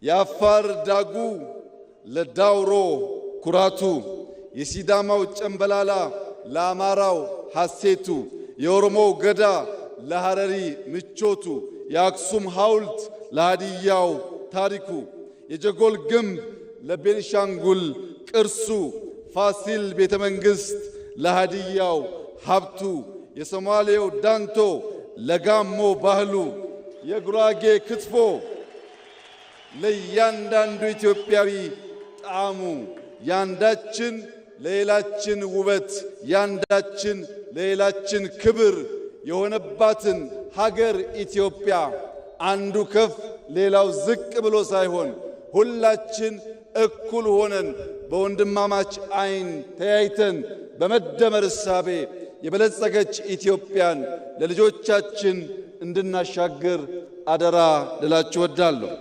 የአፋር ዳጉ ለዳውሮ ኩራቱ፣ የሲዳማው ጨምበላላ ለአማራው ሐሴቱ፣ የኦሮሞው ገዳ ለሐረሪ ምቾቱ፣ የአክሱም ሐውልት ለሃዲያው ታሪኩ፣ የጀጎል ግንብ ለቤንሻንጉል ቅርሱ፣ ፋሲል ቤተ መንግሥት ለሃዲያው ሀብቱ፣ የሶማሌው ዳንቶ ለጋሞ ባህሉ፣ የጉራጌ ክትፎ ለእያንዳንዱ ኢትዮጵያዊ ጣዕሙ፣ ያንዳችን ለሌላችን ውበት፣ ያንዳችን ለሌላችን ክብር የሆነባትን ሀገር ኢትዮጵያ አንዱ ከፍ ሌላው ዝቅ ብሎ ሳይሆን ሁላችን እኩል ሆነን በወንድማማች አይን ተያይተን በመደመር እሳቤ የበለጸገች ኢትዮጵያን ለልጆቻችን እንድናሻግር አደራ ልላችሁ እወዳለሁ።